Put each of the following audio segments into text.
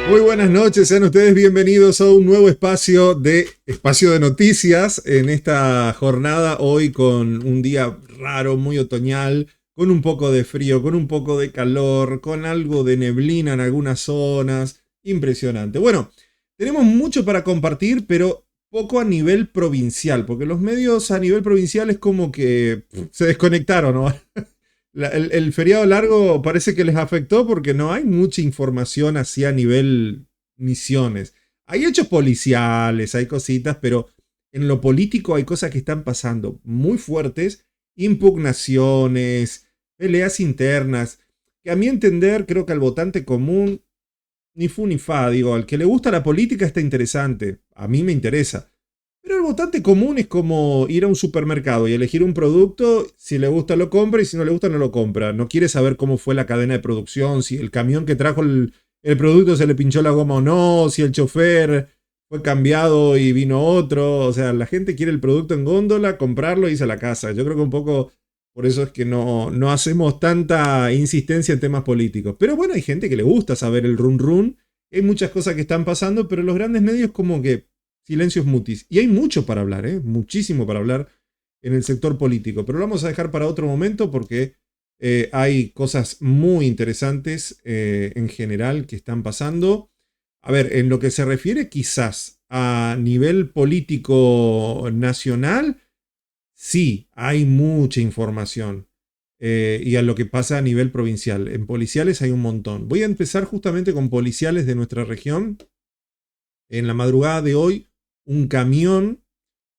Muy buenas noches, sean ustedes bienvenidos a un nuevo espacio de noticias en esta jornada, hoy con un día raro, muy otoñal, con un poco de frío, con un poco de calor, con algo de neblina en algunas zonas. Impresionante. Bueno, tenemos mucho para compartir, pero poco a nivel provincial, porque los medios a nivel provincial es como que se desconectaron, ¿no? El feriado largo parece que les afectó porque no hay mucha información así a nivel misiones. Hay hechos policiales, hay cositas, pero en lo político hay cosas que están pasando muy fuertes, impugnaciones, peleas internas, que a mi entender creo que al votante común ni fu ni fa, digo, al que le gusta la política está interesante, a mí me interesa. Pero el votante común es como ir a un supermercado y elegir un producto, si le gusta lo compra y si no le gusta no lo compra. No quiere saber cómo fue la cadena de producción, si el camión que trajo el producto se le pinchó la goma o no, si el chofer fue cambiado y vino otro. O sea, la gente quiere el producto en góndola, comprarlo y irse a la casa. Yo creo que un poco por eso es que no hacemos tanta insistencia en temas políticos. Pero bueno, hay gente que le gusta saber el run run. Hay muchas cosas que están pasando, pero los grandes medios como que silencios mutis. Y hay mucho para hablar, muchísimo para hablar en el sector político. Pero lo vamos a dejar para otro momento porque hay cosas muy interesantes en general que están pasando. A ver, en lo que se refiere quizás a nivel político nacional, sí, hay mucha información. Y a lo que pasa a nivel provincial. En policiales hay un montón. Voy a empezar justamente con policiales de nuestra región. En la madrugada de hoy, un camión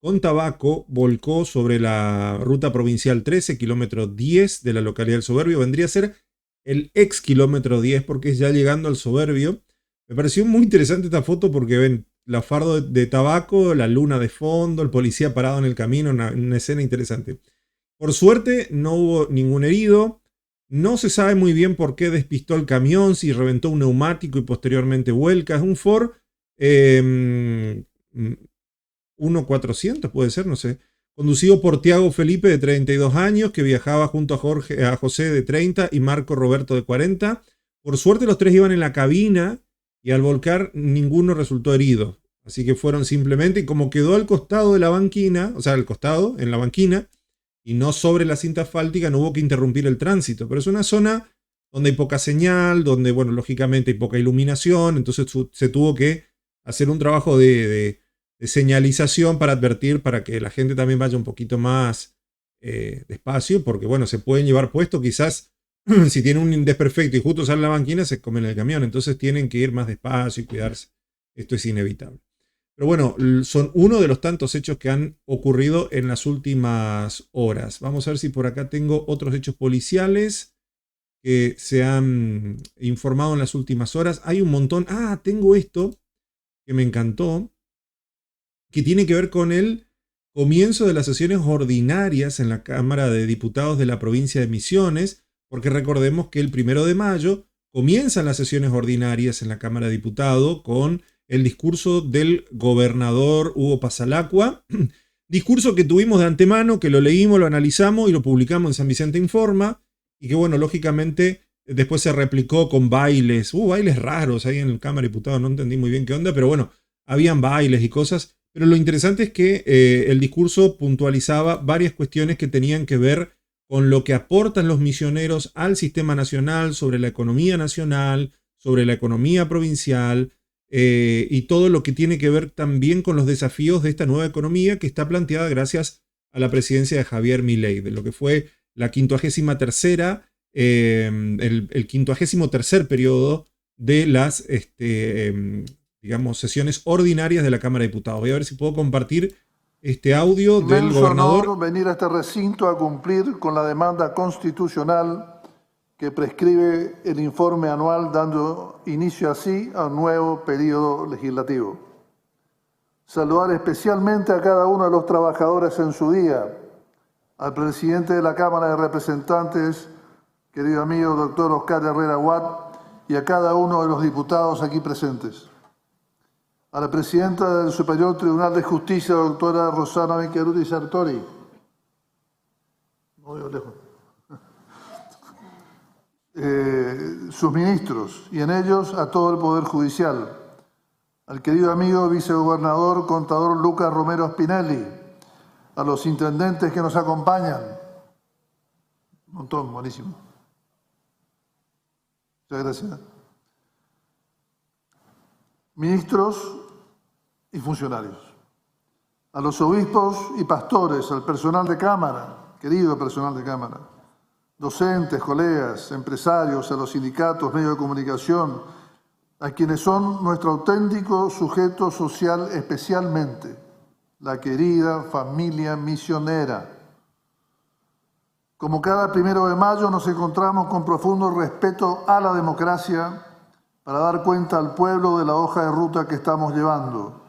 con tabaco volcó sobre la ruta provincial 13, kilómetro 10 de la localidad del Soberbio. Vendría a ser el ex kilómetro 10 porque es ya llegando al Soberbio. Me pareció muy interesante esta foto porque ven la fardo de tabaco, la luna de fondo, el policía parado en el camino, una escena interesante. Por suerte no hubo ningún herido. No se sabe muy bien por qué despistó el camión, si reventó un neumático y posteriormente vuelca. Es un Ford 1400 puede ser, no sé. Conducido por Tiago Felipe de 32 años, que viajaba junto a José de 30 y Marco Roberto de 40. Por suerte los tres iban en la cabina y al volcar ninguno resultó herido. Así que fueron simplemente, y como quedó al costado de la banquina, o sea, al costado, en la banquina, y no sobre la cinta asfáltica, no hubo que interrumpir el tránsito. Pero es una zona donde hay poca señal, donde, bueno, lógicamente hay poca iluminación, entonces se tuvo que hacer un trabajo de señalización para advertir, para que la gente también vaya un poquito más despacio, porque bueno, se pueden llevar puesto quizás si tienen un desperfecto y justo sale la banquina, se comen el camión, entonces tienen que ir más despacio y cuidarse. Esto es inevitable. Pero bueno, son uno de los tantos hechos que han ocurrido en las últimas horas. Vamos a ver si por acá tengo otros hechos policiales que se han informado en las últimas horas. Hay un montón. Ah, tengo esto que me encantó, que tiene que ver con el comienzo de las sesiones ordinarias en la Cámara de Diputados de la provincia de Misiones, porque recordemos que el 1 de mayo comienzan las sesiones ordinarias en la Cámara de Diputados con el discurso del gobernador Hugo Pasalacqua, discurso que tuvimos de antemano, que lo leímos, lo analizamos y lo publicamos en San Vicente Informa, y que bueno, lógicamente después se replicó con bailes, bailes raros ahí en la Cámara de Diputados, no entendí muy bien qué onda, pero bueno, habían bailes y cosas. Pero lo interesante es que el discurso puntualizaba varias cuestiones que tenían que ver con lo que aportan los misioneros al sistema nacional, sobre la economía nacional, sobre la economía provincial, y todo lo que tiene que ver también con los desafíos de esta nueva economía que está planteada gracias a la presidencia de Javier Milei, de lo que fue la 53ª, el 53º periodo de las digamos, sesiones ordinarias de la Cámara de Diputados. Voy a ver si puedo compartir este audio del Inmenso gobernador. honor venir a este recinto a cumplir con la demanda constitucional que prescribe el informe anual, dando inicio así a un nuevo periodo legislativo. Saludar especialmente a cada uno de los trabajadores en su día, al presidente de la Cámara de Representantes, querido amigo doctor Oscar Herrera Watt, y a cada uno de los diputados aquí presentes. A la presidenta del Superior Tribunal de Justicia, doctora Rosana Michelutti Sartori. No veo lejos. sus ministros y en ellos a todo el Poder Judicial, al querido amigo vicegobernador contador Lucas Romero Spinelli, a los intendentes que nos acompañan, un montón, buenísimo. Muchas gracias. Ministros y funcionarios, a los obispos y pastores, al personal de Cámara, querido personal de Cámara, docentes, colegas, empresarios, a los sindicatos, medios de comunicación, a quienes son nuestro auténtico sujeto social, especialmente la querida familia misionera. Como cada 1 de mayo nos encontramos con profundo respeto a la democracia para dar cuenta al pueblo de la hoja de ruta que estamos llevando,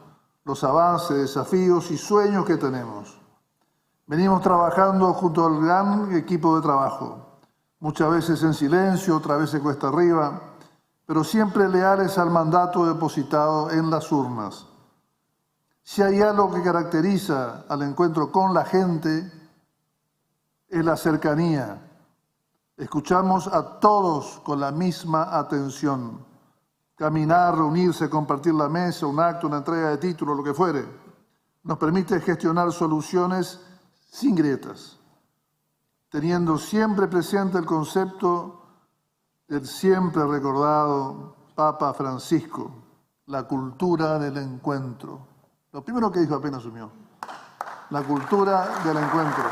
los avances, desafíos y sueños que tenemos. Venimos trabajando junto al gran equipo de trabajo, muchas veces en silencio, otras veces cuesta arriba, pero siempre leales al mandato depositado en las urnas. Si hay algo que caracteriza al encuentro con la gente, es la cercanía. Escuchamos a todos con la misma atención. Caminar, reunirse, compartir la mesa, un acto, una entrega de título, lo que fuere, nos permite gestionar soluciones sin grietas, teniendo siempre presente el concepto del siempre recordado Papa Francisco, la cultura del encuentro. Lo primero que dijo apenas asumió, la cultura del encuentro.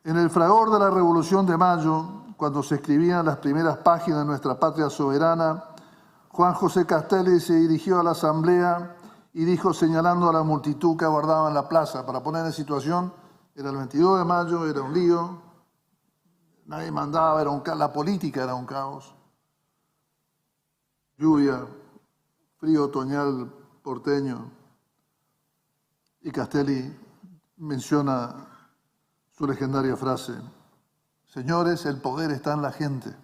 En el fragor de la Revolución de Mayo, cuando se escribían las primeras páginas de nuestra patria soberana, Juan José Castelli se dirigió a la asamblea y dijo, señalando a la multitud que aguardaba en la plaza, para poner en situación, era el 22 de mayo, era un lío, nadie mandaba, la política era un caos. Lluvia, frío otoñal porteño. Y Castelli menciona su legendaria frase, señores, el poder está en la gente.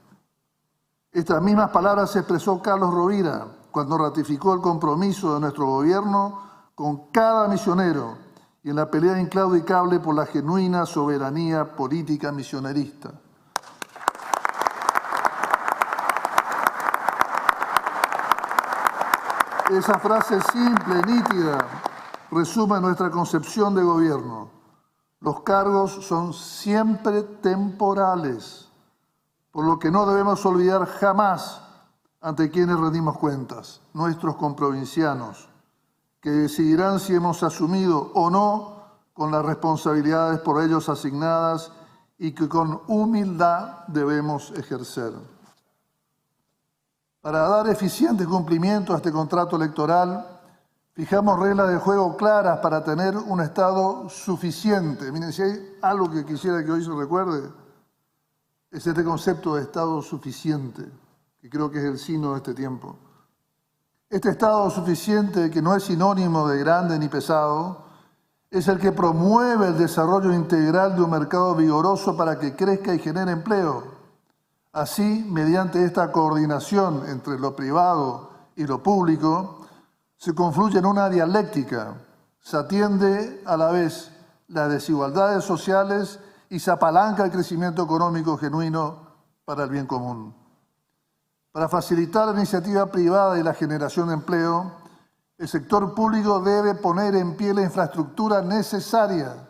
Estas mismas palabras expresó Carlos Rovira cuando ratificó el compromiso de nuestro gobierno con cada misionero y en la pelea inclaudicable por la genuina soberanía política misionerista. Esa frase simple, nítida, resume nuestra concepción de gobierno. Los cargos son siempre temporales, por lo que no debemos olvidar jamás ante quienes rendimos cuentas, nuestros comprovincianos, que decidirán si hemos asumido o no con las responsabilidades por ellos asignadas y que con humildad debemos ejercer. Para dar eficiente cumplimiento a este contrato electoral, fijamos reglas de juego claras para tener un Estado suficiente. Miren, si hay algo que quisiera que hoy se recuerde, es este concepto de Estado suficiente, que creo que es el signo de este tiempo. Este Estado suficiente, que no es sinónimo de grande ni pesado, es el que promueve el desarrollo integral de un mercado vigoroso para que crezca y genere empleo. Así, mediante esta coordinación entre lo privado y lo público, se confluye en una dialéctica, se atiende a la vez las desigualdades sociales y se apalanca el crecimiento económico genuino para el bien común. Para facilitar la iniciativa privada y la generación de empleo, el sector público debe poner en pie la infraestructura necesaria.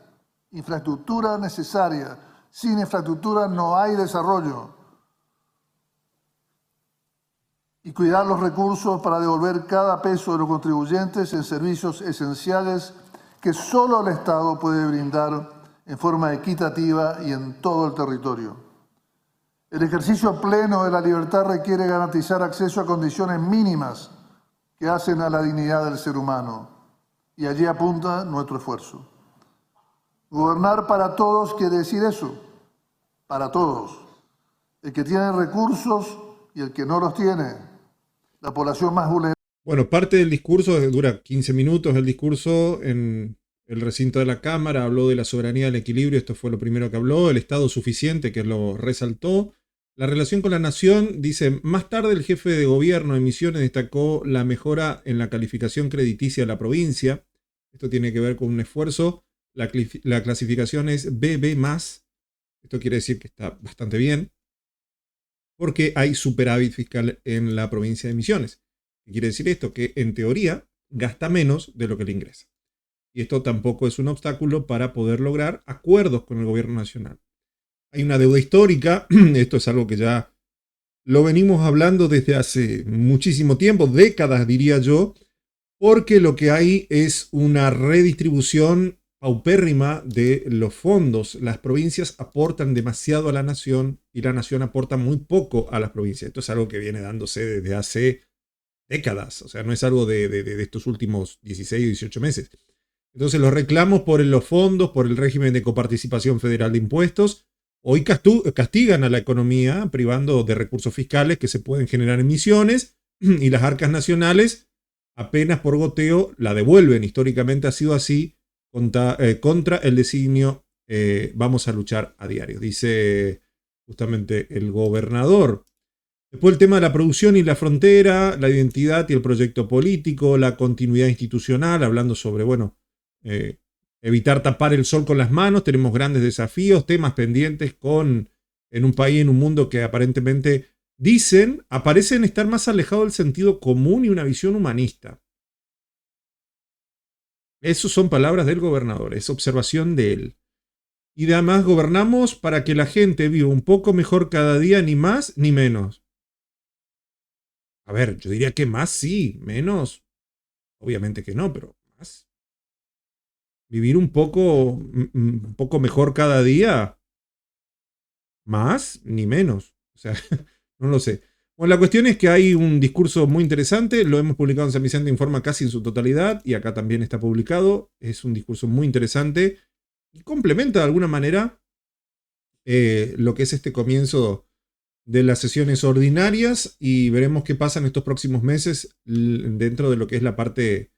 Infraestructura necesaria. Sin infraestructura no hay desarrollo. Y cuidar los recursos para devolver cada peso de los contribuyentes en servicios esenciales que solo el Estado puede brindar en forma equitativa y en todo el territorio. El ejercicio pleno de la libertad requiere garantizar acceso a condiciones mínimas que hacen a la dignidad del ser humano, y allí apunta nuestro esfuerzo. Gobernar para todos quiere decir eso, para todos. El que tiene recursos y el que no los tiene. La población más vulnerable. Bueno, parte del discurso, dura 15 minutos el discurso en el recinto de la Cámara, habló de la soberanía del equilibrio, esto fue lo primero que habló, el Estado suficiente, que lo resaltó, la relación con la nación, dice, más tarde el jefe de gobierno de Misiones destacó la mejora en la calificación crediticia de la provincia, esto tiene que ver con un esfuerzo La clasificación es BB+. Esto quiere decir que está bastante bien, porque hay superávit fiscal en la provincia de Misiones. ¿Qué quiere decir esto? Que en teoría gasta menos de lo que le ingresa. Y esto tampoco es un obstáculo para poder lograr acuerdos con el gobierno nacional. Hay una deuda histórica, esto es algo que ya lo venimos hablando desde hace muchísimo tiempo, décadas diría yo, porque lo que hay es una redistribución paupérrima de los fondos. Las provincias aportan demasiado a la nación y la nación aporta muy poco a las provincias. Esto es algo que viene dándose desde hace décadas, o sea, no es algo de estos últimos 16 o 18 meses. Entonces los reclamos por los fondos, por el régimen de coparticipación federal de impuestos, hoy castigan a la economía privando de recursos fiscales que se pueden generar en Misiones y las arcas nacionales apenas por goteo la devuelven. Históricamente ha sido así contra el designio vamos a luchar a diario, dice justamente el gobernador. Después el tema de la producción y la frontera, la identidad y el proyecto político, la continuidad institucional, hablando sobre, bueno, evitar tapar el sol con las manos. Tenemos grandes desafíos, temas pendientes en un país, en un mundo que aparentemente aparecen estar más alejados del sentido común y una visión humanista. Esas son palabras del gobernador, es observación de él. Y además gobernamos para que la gente viva un poco mejor cada día, ni más ni menos. A ver, yo diría que más sí, menos, obviamente que no, pero más. Vivir un poco mejor cada día, más ni menos. O sea, no lo sé. Bueno, la cuestión es que hay un discurso muy interesante, lo hemos publicado en San Vicente Informa casi en su totalidad, y acá también está publicado. Es un discurso muy interesante y complementa de alguna manera lo que es este comienzo de las sesiones ordinarias, y veremos qué pasa en estos próximos meses dentro de lo que es la parte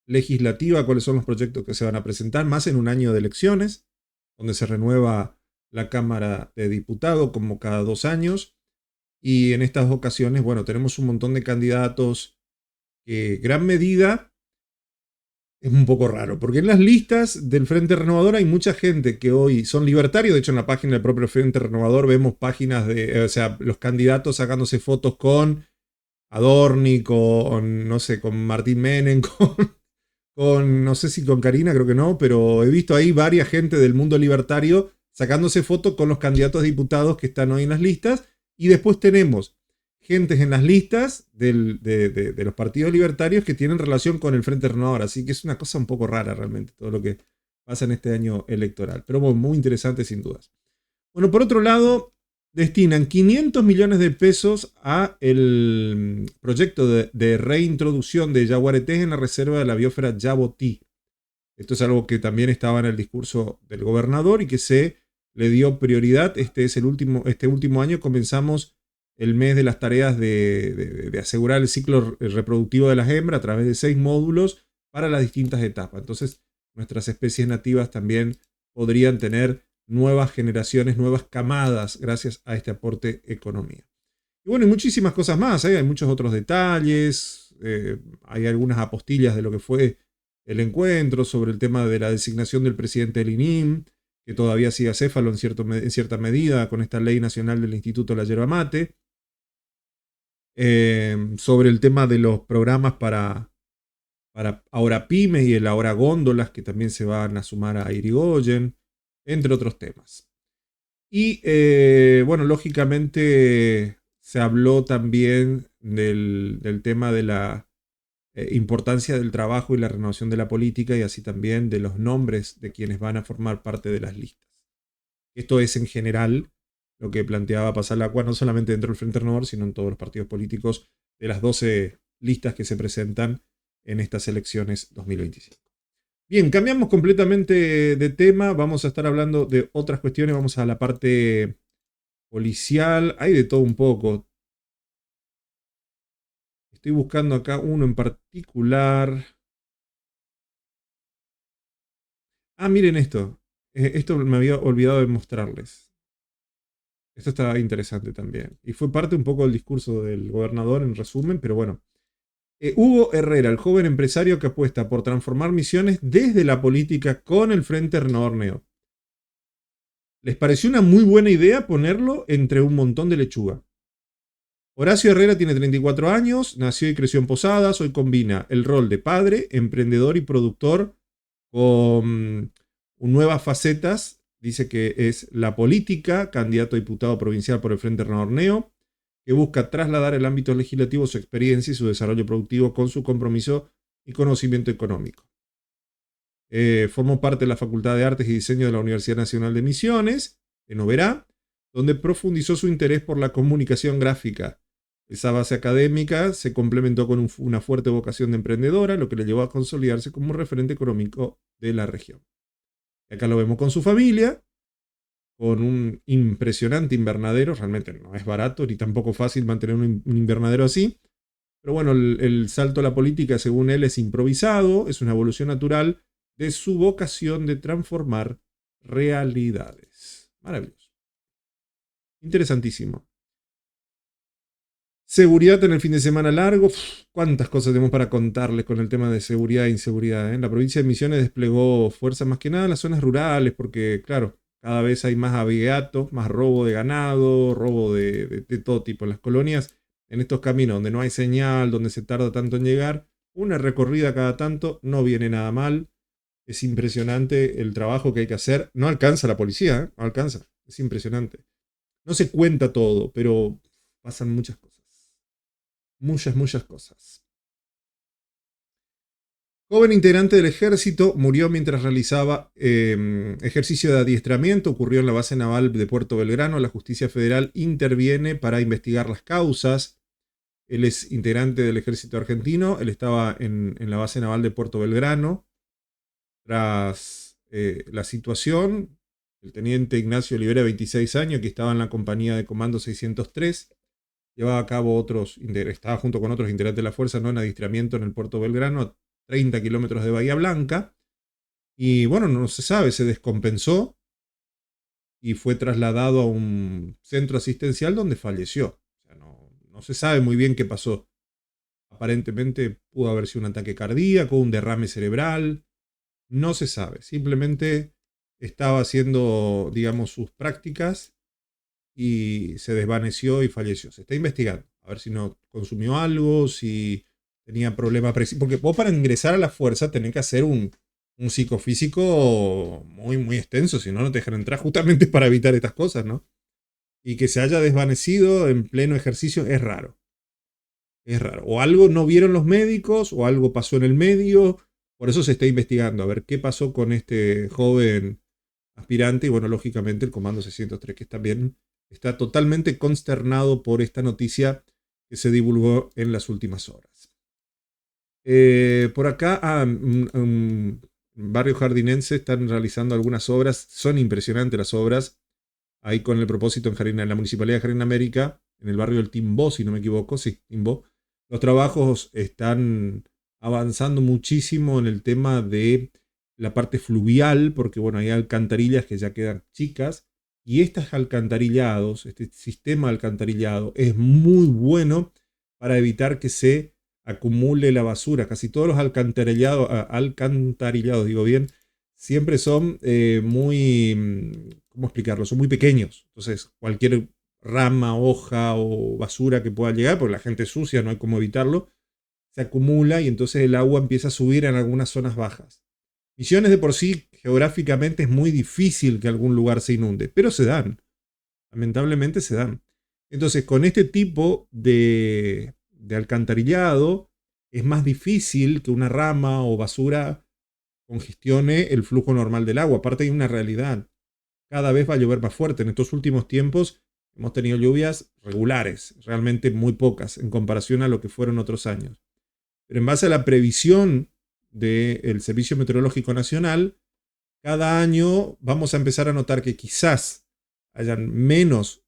legislativa, cuáles son los proyectos que se van a presentar, más en un año de elecciones, donde se renueva la Cámara de Diputados como cada 2 años. Y en estas ocasiones, bueno, tenemos un montón de candidatos que gran medida es un poco raro, porque en las listas del Frente Renovador hay mucha gente que hoy son libertarios. De hecho, en la página del propio Frente Renovador vemos páginas o sea, los candidatos sacándose fotos con Adorni, con, no sé, con Martín Menem, no sé si con Karina, creo que no, pero he visto ahí varias gente del mundo libertario sacándose fotos con los candidatos a diputados que están hoy en las listas. Y después tenemos gentes en las listas de los partidos libertarios que tienen relación con el Frente Renovador. Así que es una cosa un poco rara realmente todo lo que pasa en este año electoral. Pero bueno, muy interesante sin dudas. Bueno, por otro lado, destinan 500 millones de pesos a el proyecto de reintroducción de yaguaretés en la reserva de la biosfera Yabotí. Esto es algo que también estaba en el discurso del gobernador y que se le dio prioridad. Este último año comenzamos el mes de las tareas de asegurar el ciclo reproductivo de las hembras a través de 6 módulos para las distintas etapas. Entonces, nuestras especies nativas también podrían tener nuevas generaciones, nuevas camadas, gracias a este aporte economía. Y bueno, y muchísimas cosas más, hay muchos otros detalles, hay algunas apostillas de lo que fue el encuentro, sobre el tema de la designación del presidente del INIM, que todavía sigue acéfalo en cierta medida con esta ley nacional del Instituto de la Yerba Mate, sobre el tema de los programas para Ahora Pyme y el Ahora Góndolas, que también se van a sumar a Irigoyen, entre otros temas. Y bueno, lógicamente se habló también del tema de la importancia del trabajo y la renovación de la política, y así también de los nombres de quienes van a formar parte de las listas. Esto es en general lo que planteaba Pasalacqua, no solamente dentro del Frente Renovador, sino en todos los partidos políticos de las 12 listas que se presentan en estas elecciones 2025. Bien, cambiamos completamente de tema, vamos a estar hablando de otras cuestiones, vamos a la parte policial, hay de todo un poco. Estoy buscando acá uno en particular. Ah, miren esto. Esto me había olvidado de mostrarles. Esto está interesante también. Y fue parte un poco del discurso del gobernador en resumen, pero bueno. Hugo Herrera, el joven empresario que apuesta por transformar Misiones desde la política con el Frente Renovador. ¿Les pareció una muy buena idea ponerlo entre un montón de lechuga? Horacio Herrera tiene 34 años, nació y creció en Posadas, hoy combina el rol de padre, emprendedor y productor con nuevas facetas. Dice que es la política, candidato a diputado provincial por el Frente Renovador, que busca trasladar el ámbito legislativo, su experiencia y su desarrollo productivo con su compromiso y conocimiento económico. Formó parte de la Facultad de Artes y Diseño de la Universidad Nacional de Misiones, en Oberá, donde profundizó su interés por la comunicación gráfica. Esa base académica se complementó con una fuerte vocación de emprendedora, lo que le llevó a consolidarse como referente económico de la región. Acá lo vemos con su familia, con un impresionante invernadero. Realmente no es barato ni tampoco fácil mantener un invernadero así. Pero bueno, el salto a la política, según él, es improvisado, es una evolución natural de su vocación de transformar realidades. Maravilloso. Interesantísimo. Seguridad en el fin de semana largo. Cuántas cosas tenemos para contarles con el tema de seguridad e inseguridad. La provincia de Misiones desplegó fuerza más que nada en las zonas rurales, porque, claro, cada vez hay más abigeato, más robo de ganado, robo de todo tipo. En las colonias, en estos caminos donde no hay señal, donde se tarda tanto en llegar, una recorrida cada tanto no viene nada mal. Es impresionante el trabajo que hay que hacer. No alcanza la policía, no alcanza. Es impresionante. No se cuenta todo, pero pasan muchas cosas. Muchas cosas. Joven integrante del ejército murió mientras realizaba ejercicio de adiestramiento. Ocurrió en la base naval de Puerto Belgrano. La justicia federal interviene para investigar las causas. Él es integrante del ejército argentino. Él estaba en la base naval de Puerto Belgrano. Tras la situación, el teniente Ignacio Olivera, 26 años, que estaba en la compañía de comando 603, llevaba a cabo estaba junto con otros integrantes de la fuerza, ¿no?, en adiestramiento en el puerto Belgrano, a 30 kilómetros de Bahía Blanca. Y bueno, no se sabe, se descompensó y fue trasladado a un centro asistencial donde falleció. O sea, no se sabe muy bien qué pasó. Aparentemente pudo haber sido un ataque cardíaco, un derrame cerebral. No se sabe. Simplemente estaba haciendo, digamos, sus prácticas y se desvaneció y falleció. Se está investigando. A ver si no consumió algo, si tenía problemas. Porque vos, para ingresar a la fuerza, tenés que hacer un psicofísico muy extenso. Si no, no te dejan entrar, justamente para evitar estas cosas, ¿no? Y que se haya desvanecido en pleno ejercicio es raro. Es raro. O algo no vieron los médicos, o algo pasó en el medio. Por eso se está investigando. A ver qué pasó con este joven aspirante. Y bueno, lógicamente el Comando 603, que también está totalmente consternado por esta noticia que se divulgó en las últimas horas. Por acá, en Barrio Jardinense están realizando algunas obras. Son impresionantes las obras. Ahí con el propósito en la Municipalidad de Jardín América, en el barrio del Timbó, si no me equivoco. Sí, Timbó. Los trabajos están avanzando muchísimo en el tema de la parte fluvial, porque bueno, hay alcantarillas que ya quedan chicas. Y estos alcantarillados, este sistema alcantarillado, es muy bueno para evitar que se acumule la basura. Casi todos los alcantarillados, digo bien, siempre son ¿cómo explicarlo? Son muy pequeños. Entonces, cualquier rama, hoja o basura que pueda llegar, porque la gente es sucia, no hay cómo evitarlo, se acumula y entonces el agua empieza a subir en algunas zonas bajas. Misiones de por sí, geográficamente, es muy difícil que algún lugar se inunde, pero se dan. Lamentablemente se dan. Entonces, con este tipo de alcantarillado, es más difícil que una rama o basura congestione el flujo normal del agua. Aparte, hay una realidad. Cada vez va a llover más fuerte. En estos últimos tiempos hemos tenido lluvias regulares, realmente muy pocas en comparación a lo que fueron otros años. Pero en base a la previsión del Servicio Meteorológico Nacional, cada año vamos a empezar a notar que quizás hayan menos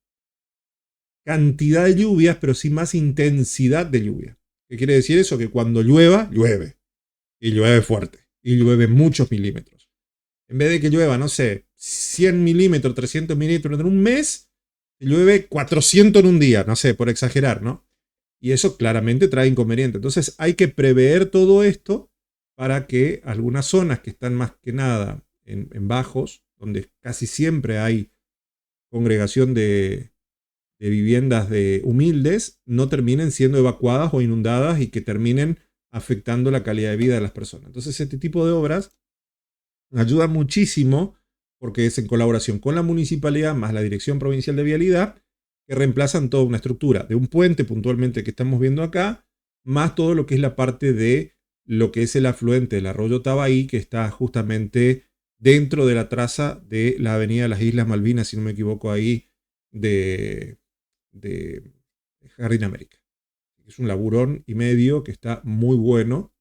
cantidad de lluvias, pero sí más intensidad de lluvia. ¿Qué quiere decir eso? Que cuando llueva, llueve. Y llueve fuerte. Y llueve muchos milímetros. En vez de que llueva, no sé, 100 milímetros, 300 milímetros en un mes, llueve 400 en un día, no sé, por exagerar, ¿no? Y eso claramente trae inconvenientes. Entonces hay que prever todo esto para que algunas zonas que están más que nada en bajos, donde casi siempre hay congregación de viviendas de humildes, no terminen siendo evacuadas o inundadas y que terminen afectando la calidad de vida de las personas. Entonces este tipo de obras ayuda muchísimo porque es en colaboración con la municipalidad más la Dirección Provincial de Vialidad que reemplazan toda una estructura de un puente puntualmente que estamos viendo acá, más todo lo que es la parte de lo que es el afluente del arroyo Tabaí, que está justamente dentro de la traza de la avenida de las Islas Malvinas, si no me equivoco, ahí de Jardín América. Es un laburón y medio que está muy bueno.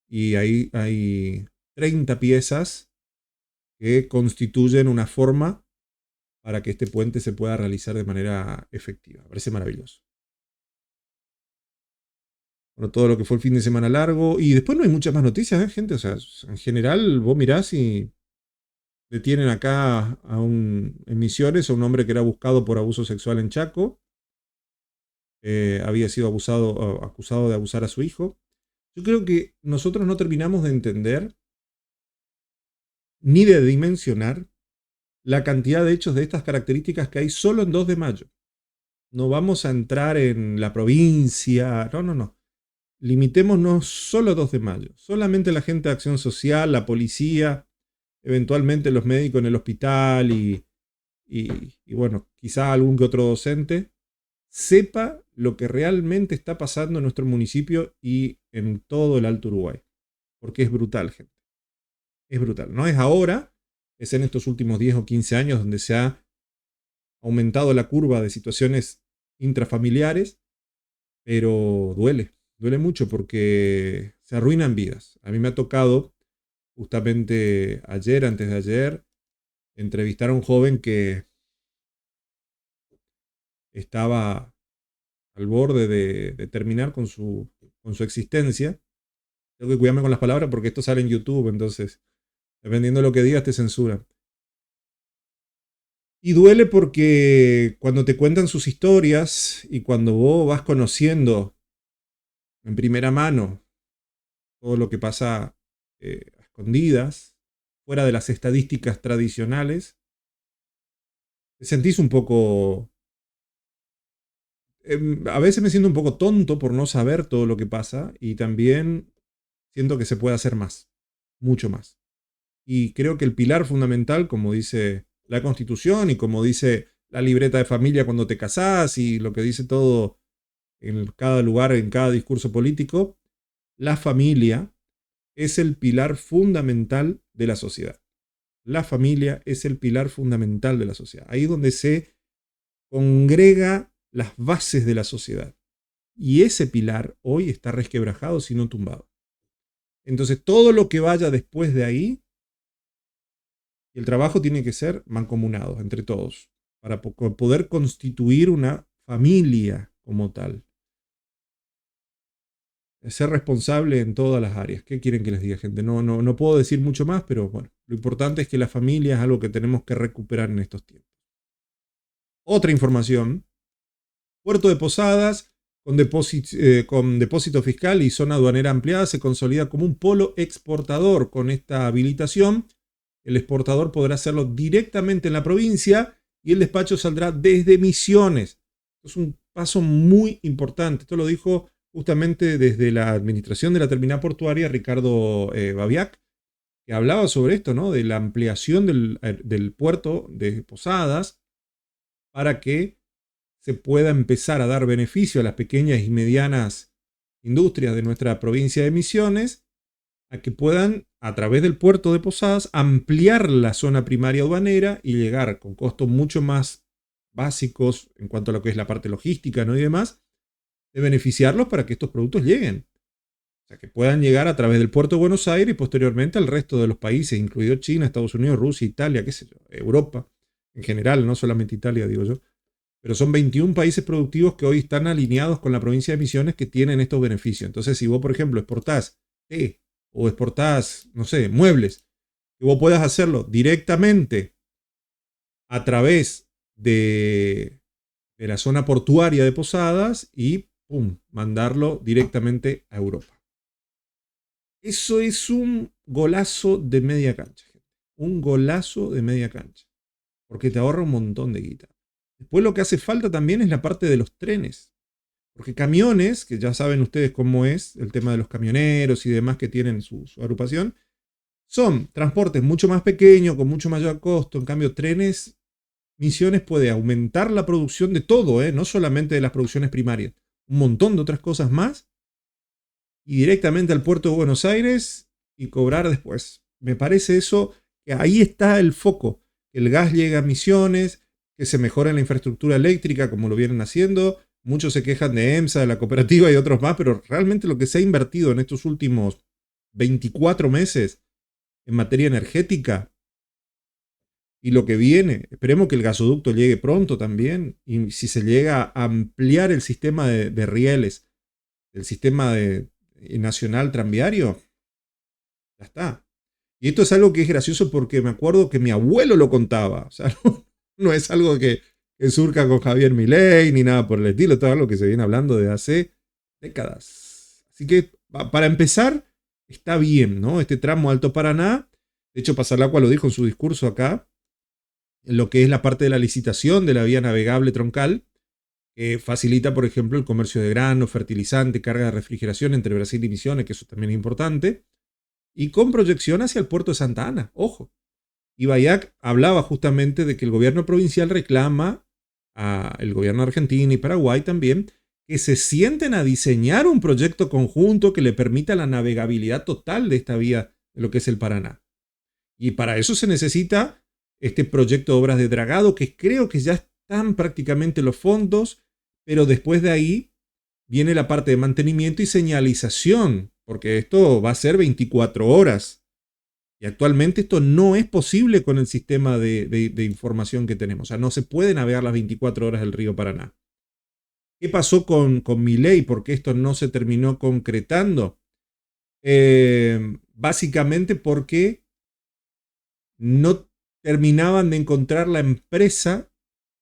Y ahí hay 30 piezas que constituyen una forma para que este puente se pueda realizar de manera efectiva. Me parece maravilloso. Bueno, todo lo que fue el fin de semana largo. Y después no hay muchas más noticias, gente. O sea, en general vos mirás y detienen acá en Misiones a un hombre que era buscado por abuso sexual en Chaco. Había sido acusado de abusar a su hijo. Yo creo que nosotros no terminamos de entender ni de dimensionar la cantidad de hechos de estas características que hay solo en 2 de mayo. No vamos a entrar en la provincia, no. Limitémonos solo a 2 de mayo. Solamente la gente de acción social, la policía, eventualmente los médicos en el hospital y bueno, quizá algún que otro docente, sepa lo que realmente está pasando en nuestro municipio y en todo el Alto Uruguay. Porque es brutal, gente. Es brutal. No es ahora, es en estos últimos 10 o 15 años donde se ha aumentado la curva de situaciones intrafamiliares, pero duele mucho porque se arruinan vidas. A mí me ha tocado justamente ayer, antes de ayer, entrevistar a un joven que estaba al borde de terminar con su existencia. Tengo que cuidarme con las palabras porque esto sale en YouTube, entonces, dependiendo de lo que digas, te censuran. Y duele porque cuando te cuentan sus historias y cuando vos vas conociendo en primera mano todo lo que pasa a escondidas, fuera de las estadísticas tradicionales, te sentís un poco... a veces me siento un poco tonto por no saber todo lo que pasa y también siento que se puede hacer más, mucho más. Y creo que el pilar fundamental, como dice la Constitución y como dice la libreta de familia cuando te casás y lo que dice todo en cada lugar, en cada discurso político, la familia es el pilar fundamental de la sociedad. La familia es el pilar fundamental de la sociedad. Ahí es donde se congrega las bases de la sociedad. Y ese pilar hoy está resquebrajado, si no tumbado. Entonces todo lo que vaya después de ahí, el trabajo tiene que ser mancomunado entre todos, para poder constituir una familia como tal. Ser responsable en todas las áreas. ¿Qué quieren que les diga, gente? No puedo decir mucho más, pero bueno, lo importante es que la familia es algo que tenemos que recuperar en estos tiempos. Otra información. Puerto de Posadas, con depósito fiscal y zona aduanera ampliada, se consolida como un polo exportador. Con esta habilitación, el exportador podrá hacerlo directamente en la provincia y el despacho saldrá desde Misiones. Es un paso muy importante. Esto lo dijo justamente desde la administración de la terminal portuaria Ricardo Babiac, que hablaba sobre esto, ¿no? De la ampliación del puerto de Posadas para que se pueda empezar a dar beneficio a las pequeñas y medianas industrias de nuestra provincia de Misiones, a que puedan, a través del puerto de Posadas, ampliar la zona primaria aduanera y llegar con costos mucho más básicos en cuanto a lo que es la parte logística, ¿no? Y demás, de beneficiarlos para que estos productos lleguen. O sea, que puedan llegar a través del puerto de Buenos Aires y posteriormente al resto de los países, incluido China, Estados Unidos, Rusia, Italia, qué sé yo, Europa en general, no solamente Italia, digo yo. Pero son 21 países productivos que hoy están alineados con la provincia de Misiones que tienen estos beneficios. Entonces, si vos, por ejemplo, exportás té o exportás, no sé, muebles, que vos puedas hacerlo directamente a través de la zona portuaria de Posadas y ¡pum!, mandarlo directamente a Europa. Eso es un golazo de media cancha, gente. Un golazo de media cancha. Porque te ahorra un montón de guita. Después lo que hace falta también es la parte de los trenes. Porque camiones, que ya saben ustedes cómo es el tema de los camioneros y demás que tienen su agrupación, son transportes mucho más pequeños, con mucho mayor costo. En cambio, trenes, Misiones puede aumentar la producción de todo, no solamente de las producciones primarias, un montón de otras cosas más, y directamente al puerto de Buenos Aires y cobrar después. Me parece eso, que ahí está el foco. Que el gas llegue a Misiones, que se mejore la infraestructura eléctrica como lo vienen haciendo. Muchos se quejan de EMSA, de la cooperativa y otros más, pero realmente lo que se ha invertido en estos últimos 24 meses en materia energética y lo que viene, esperemos que el gasoducto llegue pronto también, y si se llega a ampliar el sistema de rieles, el sistema nacional tranviario, ya está. Y esto es algo que es gracioso porque me acuerdo que mi abuelo lo contaba. O sea, no es algo que surca con Javier Milei ni nada por el estilo. Esto es algo que se viene hablando de hace décadas. Así que, para empezar, está bien, ¿no? Este tramo Alto Paraná. De hecho, Pasalacqua lo dijo en su discurso acá. En lo que es la parte de la licitación de la vía navegable troncal, que facilita, por ejemplo, el comercio de grano, fertilizante, carga de refrigeración entre Brasil y Misiones, que eso también es importante. Y con proyección hacia el puerto de Santa Ana, ojo. Y Bayac hablaba justamente de que el gobierno provincial reclama al gobierno argentino y Paraguay también que se sienten a diseñar un proyecto conjunto que le permita la navegabilidad total de esta vía de lo que es el Paraná. Y para eso se necesita este proyecto de obras de dragado, que creo que ya están prácticamente los fondos, pero después de ahí viene la parte de mantenimiento y señalización, porque esto va a ser 24 horas. Y actualmente esto no es posible con el sistema de información que tenemos. O sea, no se puede navegar las 24 horas del río Paraná. ¿Qué pasó con Milei? ¿Por qué esto no se terminó concretando? Básicamente porque no terminaban de encontrar la empresa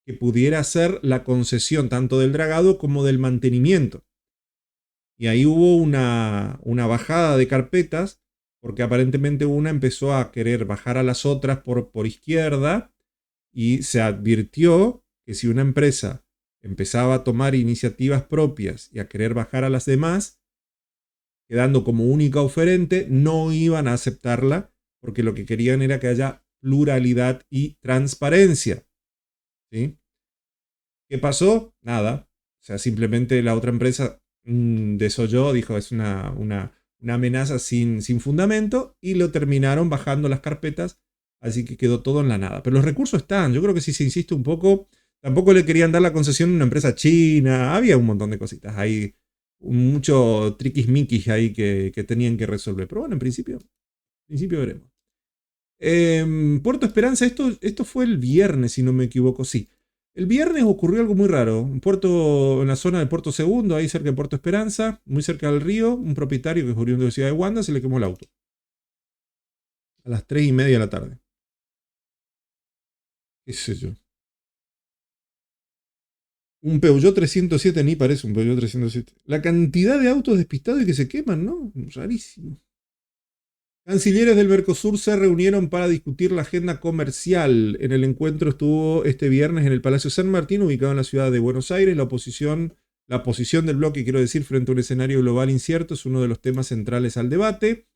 que pudiera hacer la concesión tanto del dragado como del mantenimiento. Y ahí hubo una bajada de carpetas, porque aparentemente una empezó a querer bajar a las otras por izquierda, y se advirtió que si una empresa empezaba a tomar iniciativas propias y a querer bajar a las demás, quedando como única oferente, no iban a aceptarla, porque lo que querían era que haya pluralidad y transparencia. ¿Sí? ¿Qué pasó? Nada. O sea, simplemente la otra empresa desoyó, dijo es una amenaza sin fundamento, y lo terminaron bajando las carpetas, así que quedó todo en la nada. Pero los recursos están. Yo creo que si se insiste un poco, tampoco le querían dar la concesión a una empresa china. Había un montón de cositas ahí, mucho triquismiquis ahí que tenían que resolver. Pero bueno, en principio veremos. Puerto Esperanza, esto fue el viernes, si no me equivoco, sí. El viernes ocurrió algo muy raro. En la zona de Puerto Segundo, ahí cerca de Puerto Esperanza, muy cerca del río, un propietario que es oriundo de la ciudad de Wanda, se le quemó el auto. A las 3:30 de la tarde. ¿Qué sé yo? Un Peugeot 307, ni parece un Peugeot 307. La cantidad de autos despistados y que se queman, ¿no? Rarísimo. Cancilleres del Mercosur se reunieron para discutir la agenda comercial. En el encuentro estuvo este viernes en el Palacio San Martín, ubicado en la ciudad de Buenos Aires. La posición del bloque, quiero decir, frente a un escenario global incierto, es uno de los temas centrales al debate.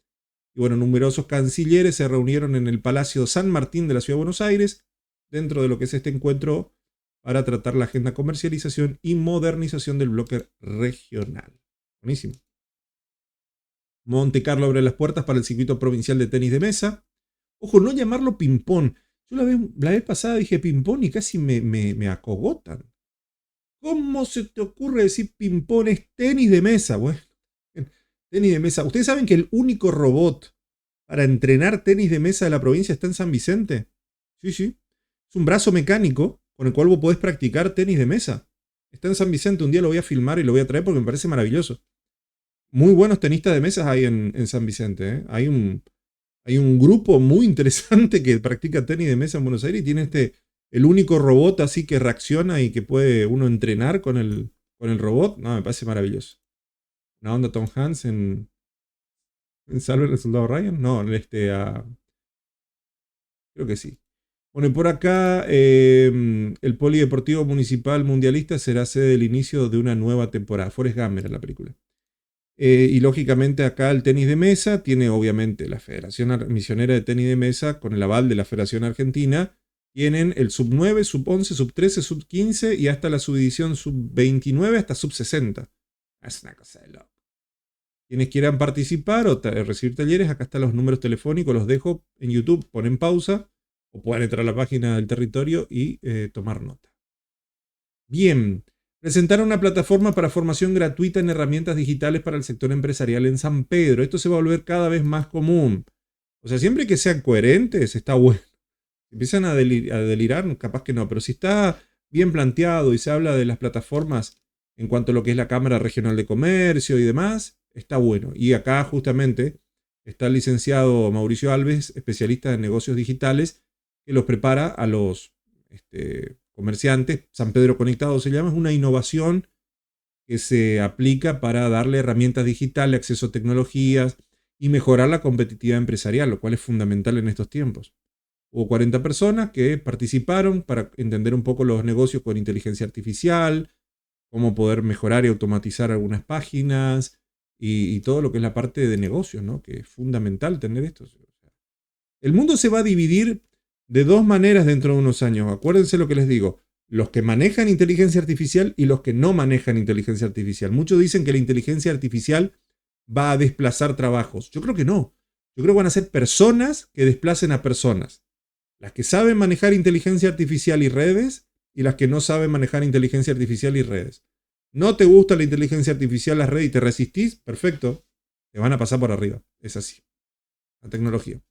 Y bueno, numerosos cancilleres se reunieron en el Palacio San Martín de la ciudad de Buenos Aires, dentro de lo que es este encuentro, para tratar la agenda comercialización y modernización del bloque regional. Buenísimo. Monte Carlo abre las puertas para el circuito provincial de tenis de mesa. Ojo, no llamarlo ping-pong. Yo la vez pasada dije ping-pong y casi me acogotan. ¿Cómo se te ocurre decir ping-pong? Es tenis de mesa. Bueno, tenis de mesa. ¿Ustedes saben que el único robot para entrenar tenis de mesa de la provincia está en San Vicente? Sí, sí. Es un brazo mecánico con el cual vos podés practicar tenis de mesa. Está en San Vicente. Un día lo voy a filmar y lo voy a traer porque me parece maravilloso. Muy buenos tenistas de mesas hay en San Vicente. ¿Eh? Hay un grupo muy interesante que practica tenis de mesa en Buenos Aires y tiene el único robot así que reacciona y que puede uno entrenar con el con el robot, no, me parece maravilloso. Una onda Tom Hanks en Salve al Soldado Ryan. No, creo que sí. Bueno, y por acá el Polideportivo Municipal Mundialista será sede del inicio de una nueva temporada. Forrest Gump era la película. Y lógicamente acá el tenis de mesa tiene obviamente la Federación Misionera de Tenis de Mesa con el aval de la Federación Argentina. Tienen el sub 9, sub 11, sub 13, sub 15 y hasta la subdivisión sub 29 hasta sub 60. Es una cosa de loco. Quienes quieran participar o recibir talleres, acá están los números telefónicos, los dejo en YouTube, ponen pausa o pueden entrar a la página del territorio y tomar nota. Bien, presentaron una plataforma para formación gratuita en herramientas digitales para el sector empresarial en San Pedro. Esto se va a volver cada vez más común. O sea, siempre que sean coherentes, está bueno. Si empiezan a delirar, capaz que no, pero si está bien planteado y se habla de las plataformas en cuanto a lo que es la Cámara Regional de Comercio y demás, está bueno. Y acá justamente está el licenciado Mauricio Alves, especialista en negocios digitales, que los prepara a los comerciantes. San Pedro Conectado se llama, es una innovación que se aplica para darle herramientas digitales, acceso a tecnologías y mejorar la competitividad empresarial, lo cual es fundamental en estos tiempos. Hubo 40 personas que participaron para entender un poco los negocios con inteligencia artificial, cómo poder mejorar y automatizar algunas páginas y todo lo que es la parte de negocios, ¿no? Que es fundamental tener esto. El mundo se va a dividir de dos maneras dentro de unos años. Acuérdense lo que les digo. Los que manejan inteligencia artificial y los que no manejan inteligencia artificial. Muchos dicen que la inteligencia artificial va a desplazar trabajos. Yo creo que no. Yo creo que van a ser personas que desplacen a personas. Las que saben manejar inteligencia artificial y redes y las que no saben manejar inteligencia artificial y redes. ¿No te gusta la inteligencia artificial, las redes y te resistís? Perfecto. Te van a pasar por arriba. Es así. La tecnología.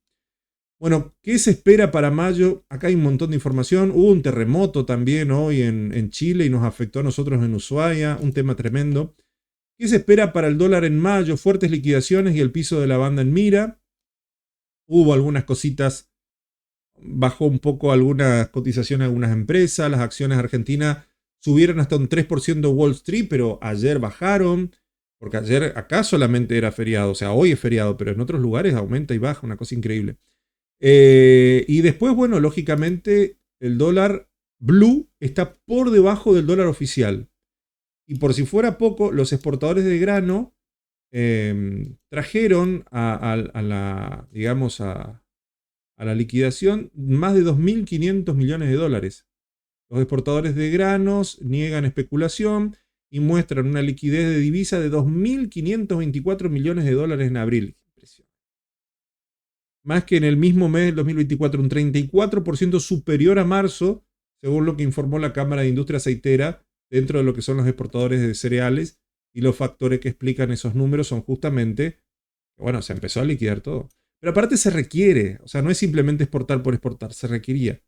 Bueno, ¿qué se espera para mayo? Acá hay un montón de información. Hubo un terremoto también hoy en Chile y nos afectó a nosotros en Ushuaia. Un tema tremendo. ¿Qué se espera para el dólar en mayo? Fuertes liquidaciones y el piso de la banda en mira. Hubo algunas cositas. Bajó un poco algunas cotizaciones de algunas empresas. Las acciones argentinas subieron hasta un 3% Wall Street, pero ayer bajaron. Porque ayer acá solamente era feriado. O sea, hoy es feriado, pero en otros lugares aumenta y baja. Una cosa increíble. Y después, bueno, lógicamente el dólar blue está por debajo del dólar oficial. Y por si fuera poco, los exportadores de grano trajeron a la liquidación más de 2.500 millones de dólares. Los exportadores de granos niegan especulación y muestran una liquidez de divisa de 2.524 millones de dólares en abril. Más que en el mismo mes del 2024, un 34% superior a marzo, según lo que informó la Cámara de Industria Aceitera, dentro de lo que son los exportadores de cereales, y los factores que explican esos números son justamente, bueno, se empezó a liquidar todo. Pero aparte se requiere, o sea, no es simplemente exportar por exportar, se requería.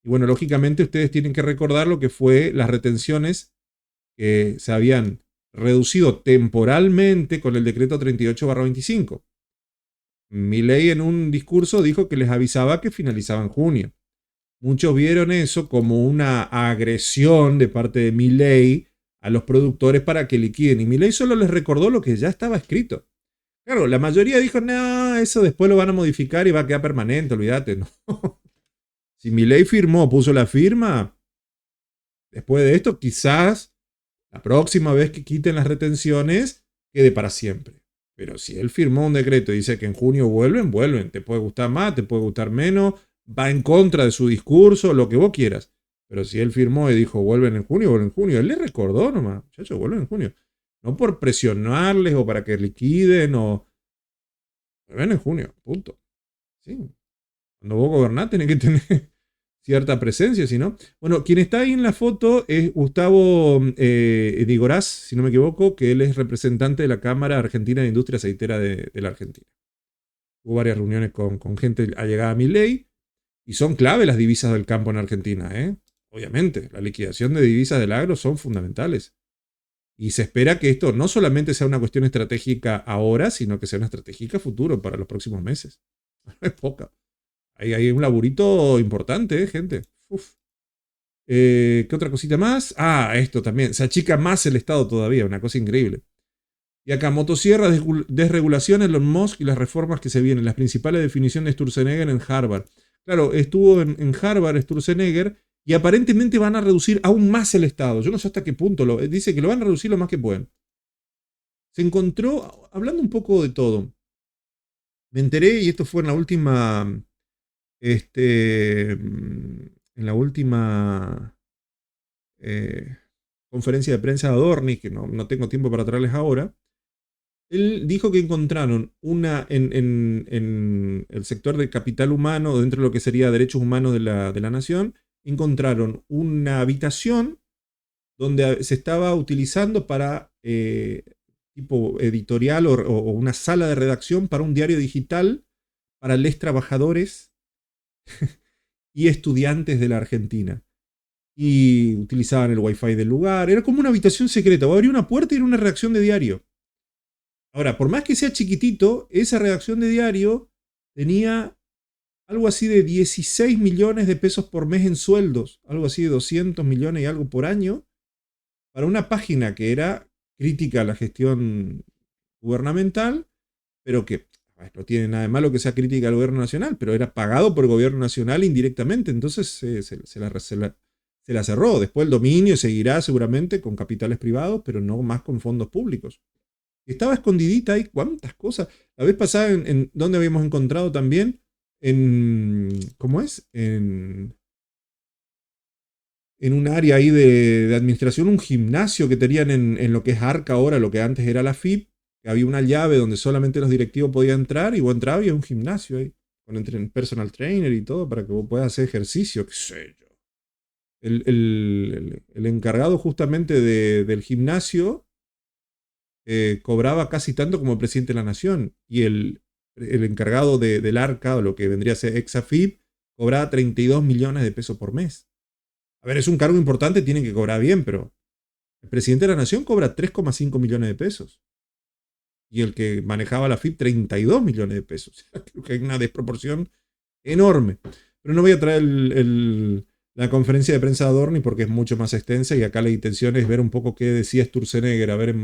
Y bueno, lógicamente ustedes tienen que recordar lo que fue las retenciones que se habían reducido temporalmente con el decreto 38/25. Milei en un discurso dijo que les avisaba que finalizaba en junio. Muchos vieron eso como una agresión de parte de Milei a los productores para que liquiden. Y Milei solo les recordó lo que ya estaba escrito. Claro, la mayoría dijo, no, eso después lo van a modificar y va a quedar permanente, olvídate. No. Si Milei firmó, puso la firma, después de esto quizás la próxima vez que quiten las retenciones quede para siempre. Pero si él firmó un decreto y dice que en junio vuelven. Te puede gustar más, te puede gustar menos, va en contra de su discurso, lo que vos quieras. Pero si él firmó y dijo vuelven en junio, él le recordó nomás, muchachos, vuelven en junio. No por presionarles o para que liquiden o... Vuelven en junio, punto. Sí. Cuando vos gobernás tenés que tener cierta presencia, si no. Bueno, quien está ahí en la foto es Gustavo Digoraz, si no me equivoco, que él es representante de la Cámara Argentina de Industria Aceitera de la Argentina. Hubo varias reuniones con gente allegada a Milei y son clave las divisas del campo en Argentina, ¿eh? Obviamente, la liquidación de divisas del agro son fundamentales. Y se espera que esto no solamente sea una cuestión estratégica ahora, sino que sea una estratégica futuro para los próximos meses. No es poca. Hay un laburito importante, gente. Uf. ¿Qué otra cosita más? Esto también. Se achica más el Estado todavía, una cosa increíble. Y acá, motosierra, desregulación, Elon Musk y las reformas que se vienen. Las principales definiciones de Sturzenegger en Harvard. Claro, estuvo en Harvard Sturzenegger y aparentemente van a reducir aún más el Estado. Yo no sé hasta qué punto. Dice que lo van a reducir lo más que pueden. Se encontró, hablando un poco de todo, me enteré, y esto fue en la última, conferencia de prensa de Adorni, que no tengo tiempo para traerles ahora. Él dijo que encontraron en el sector del capital humano, dentro de lo que sería derechos humanos de la nación, encontraron una habitación donde se estaba utilizando para tipo editorial o una sala de redacción para un diario digital para les trabajadores y estudiantes de la Argentina. Y utilizaban el wifi del lugar. Era como una habitación secreta. Abría una puerta y era una redacción de diario. Ahora, por más que sea chiquitito, esa redacción de diario tenía algo así de 16 millones de pesos por mes en sueldos. Algo así de 200 millones y algo por año. Para una página que era crítica a la gestión gubernamental, pero que no tiene nada de malo que sea crítica al gobierno nacional, pero era pagado por el gobierno nacional indirectamente, entonces se la cerró. Después el dominio seguirá seguramente con capitales privados, pero no más con fondos públicos. Estaba escondidita ahí, cuántas cosas. La vez pasada, en donde habíamos encontrado también, ¿cómo es? En un área ahí de administración, un gimnasio que tenían en lo que es Arca ahora, lo que antes era la FIP, que había una llave donde solamente los directivos podían entrar, y vos entrabas y había un gimnasio ahí, con personal trainer y todo, para que vos puedas hacer ejercicio, qué sé yo. El encargado justamente del gimnasio cobraba casi tanto como el presidente de la nación, y el encargado del Arca, o lo que vendría a ser Exafip, cobraba 32 millones de pesos por mes. A ver, es un cargo importante, tienen que cobrar bien, pero el presidente de la nación cobra 3,5 millones de pesos. Y el que manejaba la FIP, 32 millones de pesos. Creo que hay una desproporción enorme. Pero no voy a traer la conferencia de prensa de Adorni porque es mucho más extensa, y acá la intención es ver un poco qué decía Sturzenegger. A ver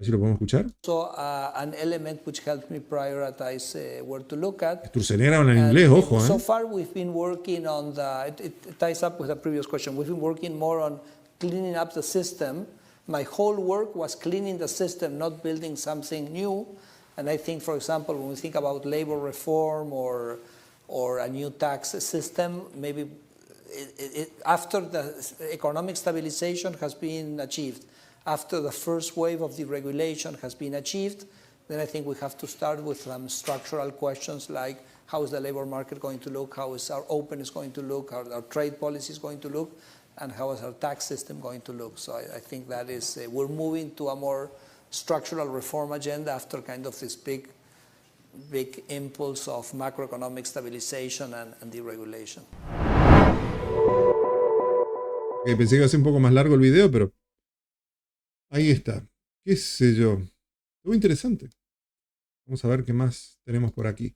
si lo podemos escuchar. So, an element which helped me prioritize where to look at. Sturzenegger habla en inglés, ojo. So far we've been working on it ties up with the previous question. We've been working more on cleaning up the system. My whole work was cleaning the system, not building something new. And I think, for example, when we think about labor reform or a new tax system, maybe after the economic stabilization has been achieved, after the first wave of deregulation has been achieved, then I think we have to start with some structural questions like how is the labor market going to look, how is our openness going to look, how our trade policy is going to look, and how is our tax system going to look. So I think that is, we're moving to a more structural reform agenda after kind of this big impulse of macroeconomic stabilization and deregulation. Okay, pensé que iba a ser un poco más largo el video, pero ahí está. ¿Qué sé yo? Muy interesante. Vamos a ver qué más tenemos por aquí.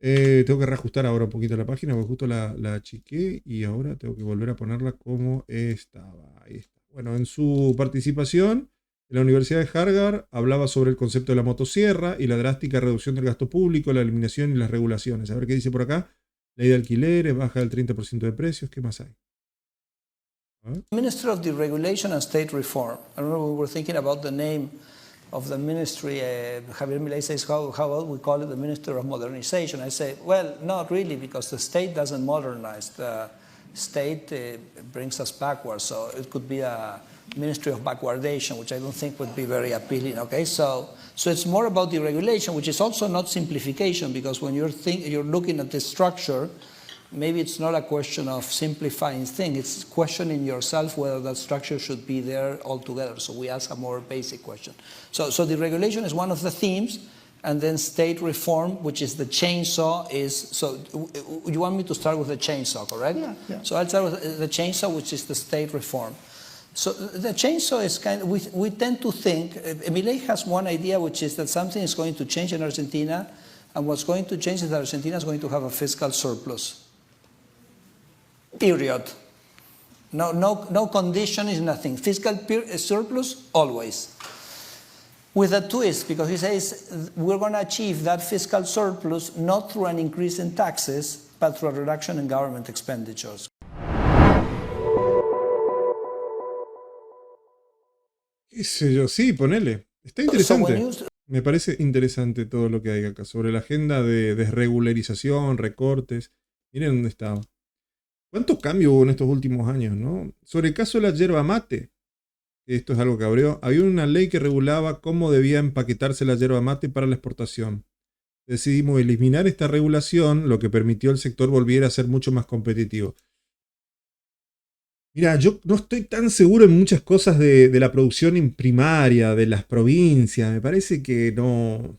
Tengo que reajustar ahora un poquito la página porque justo la achiqué y ahora tengo que volver a ponerla como estaba. Ahí está. Bueno, en su participación en la Universidad de Harvard hablaba sobre el concepto de la motosierra y la drástica reducción del gasto público, la eliminación y las regulaciones. A ver qué dice por acá. Ley de alquileres, baja del 30% de precios. ¿Qué más hay? Minister of Deregulation and State Reform. I remember we were thinking about the name of the ministry. Javier Milei says, how about we call it the Minister of Modernization? I say, well, not really, because the state doesn't modernize. The state brings us backwards. So it could be a Ministry of Backwardation, which I don't think would be very appealing. Okay, so it's more about deregulation, which is also not simplification, because when you're looking at this structure, maybe it's not a question of simplifying things, it's questioning yourself whether that structure should be there altogether. So we ask a more basic question. So the regulation is one of the themes, and then state reform, which is the chainsaw, is, so you want me to start with the chainsaw, correct? Yeah. So I'll start with the chainsaw, which is the state reform. So the chainsaw is kind of, we tend to think, Milei has one idea, which is that something is going to change in Argentina, and what's going to change is that Argentina is going to have a fiscal surplus. Period. No condition is nothing. Fiscal surplus, always. With a twist, because he says we're going to achieve that fiscal surplus not through an increase in taxes, but through a reduction in government expenditures. ¿Qué sé yo? Sí, ponele. Está interesante. Me parece interesante todo lo que hay acá sobre la agenda de desregularización, recortes. Miren dónde está. ¿Cuánto cambio hubo en estos últimos años, no? Sobre el caso de la yerba mate, esto es algo que abrió, había una ley que regulaba cómo debía empaquetarse la yerba mate para la exportación. Decidimos eliminar esta regulación, lo que permitió al sector volviera a ser mucho más competitivo. Mira, yo no estoy tan seguro en muchas cosas de la producción primaria, de las provincias. Me parece que no.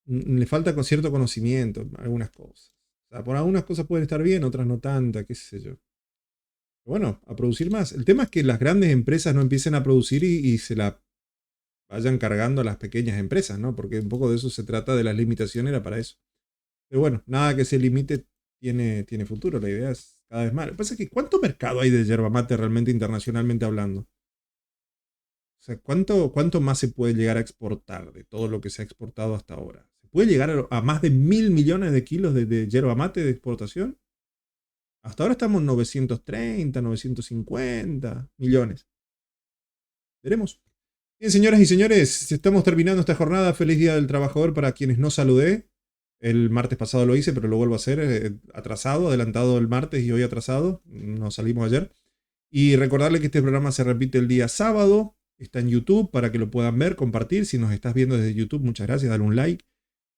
Le falta con cierto conocimiento en algunas cosas. O sea, por algunas cosas pueden estar bien, otras no tantas, qué sé yo. Pero bueno, a producir más. El tema es que las grandes empresas no empiecen a producir y se la vayan cargando a las pequeñas empresas, ¿no? Porque un poco de eso se trata, de las limitaciones, era para eso. Pero bueno, nada que se limite tiene futuro. La idea es cada vez más. Lo que pasa es que ¿cuánto mercado hay de yerba mate realmente internacionalmente hablando? O sea, ¿cuánto más se puede llegar a exportar de todo lo que se ha exportado hasta ahora? ¿Se puede llegar a más de 1.000 millones de kilos de yerba mate de exportación? Hasta ahora estamos en 930, 950 millones. Veremos. Bien, señoras y señores, estamos terminando esta jornada. Feliz Día del Trabajador para quienes no saludé. El martes pasado lo hice, pero lo vuelvo a hacer atrasado, adelantado el martes y hoy atrasado. Nos salimos ayer. Y recordarle que este programa se repite el día sábado. Está en YouTube para que lo puedan ver, compartir. Si nos estás viendo desde YouTube, muchas gracias, dale un like.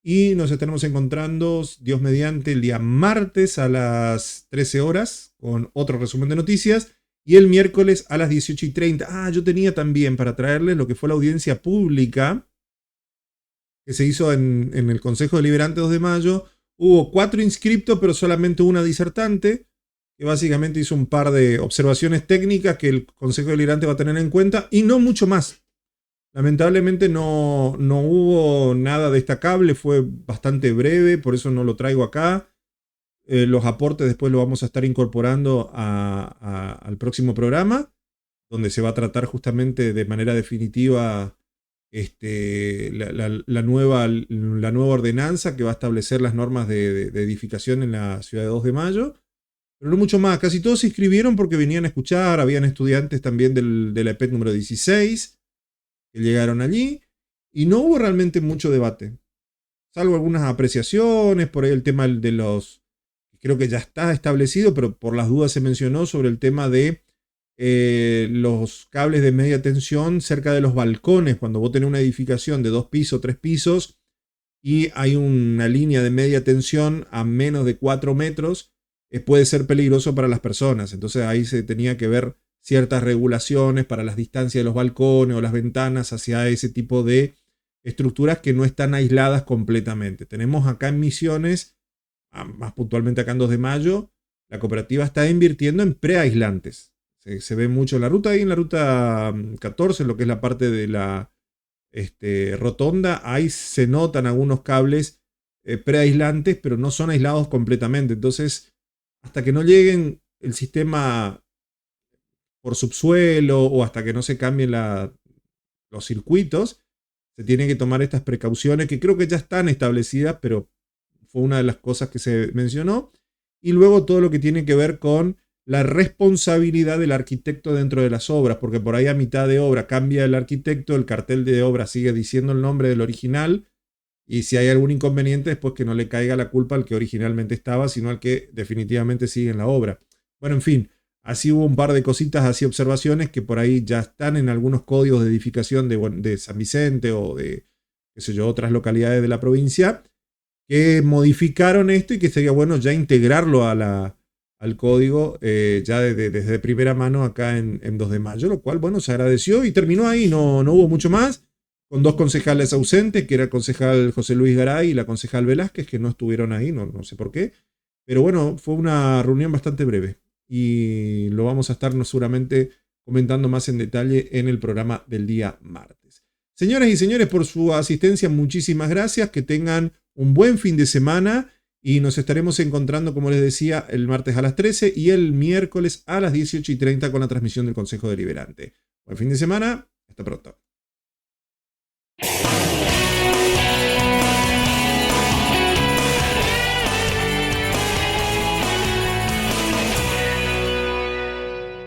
Y nos estaremos encontrando, Dios mediante, el día martes a las 13 horas con otro resumen de noticias. Y el miércoles a las 18:30. Yo tenía también para traerles lo que fue la audiencia pública que se hizo en el Consejo Deliberante 2 de mayo. Hubo 4 inscriptos, pero solamente una disertante, que básicamente hizo un par de observaciones técnicas que el Consejo Deliberante va a tener en cuenta, y no mucho más. Lamentablemente no hubo nada destacable, fue bastante breve, por eso no lo traigo acá. Los aportes después los vamos a estar incorporando al próximo programa, donde se va a tratar justamente de manera definitiva la nueva ordenanza que va a establecer las normas de edificación en la ciudad de 2 de mayo. Pero no mucho más, casi todos se inscribieron porque venían a escuchar, habían estudiantes también de la EPET número 16 que llegaron allí, y no hubo realmente mucho debate, salvo algunas apreciaciones, por ahí el tema de los, creo que ya está establecido, pero por las dudas se mencionó sobre el tema de los cables de media tensión cerca de los balcones, cuando vos tenés una edificación de 2 pisos, 3 pisos, y hay una línea de media tensión a menos de 4 metros, puede ser peligroso para las personas. Entonces ahí se tenía que ver ciertas regulaciones para las distancias de los balcones o las ventanas hacia ese tipo de estructuras que no están aisladas completamente. Tenemos acá en Misiones, más puntualmente acá en 2 de mayo, la cooperativa está invirtiendo en preaislantes. Se ve mucho en la ruta, ahí en la ruta 14, lo que es la parte de la rotonda, ahí se notan algunos cables preaislantes, pero no son aislados completamente. Entonces, hasta que no lleguen el sistema por subsuelo o hasta que no se cambien los circuitos, se tienen que tomar estas precauciones que creo que ya están establecidas, pero fue una de las cosas que se mencionó. Y luego todo lo que tiene que ver con la responsabilidad del arquitecto dentro de las obras, porque por ahí a mitad de obra cambia el arquitecto, el cartel de obra sigue diciendo el nombre del original, y si hay algún inconveniente, después que no le caiga la culpa al que originalmente estaba, sino al que definitivamente sigue en la obra. Bueno, en fin, así hubo un par de cositas, así observaciones que por ahí ya están en algunos códigos de edificación de San Vicente o de, qué sé yo, otras localidades de la provincia, que modificaron esto y que sería bueno ya integrarlo al código ya desde primera mano acá en 2 de mayo, lo cual, bueno, se agradeció y terminó ahí, no hubo mucho más, con 2 concejales ausentes, que era el concejal José Luis Garay y la concejal Velázquez, que no estuvieron ahí, no sé por qué, pero bueno, fue una reunión bastante breve y lo vamos a estar seguramente comentando más en detalle en el programa del día martes. Señoras y señores, por su asistencia, muchísimas gracias, que tengan un buen fin de semana Y nos estaremos encontrando, como les decía, el martes a las 13 y el miércoles a las 18:30 con la transmisión del Consejo Deliberante. Buen fin de semana. Hasta pronto.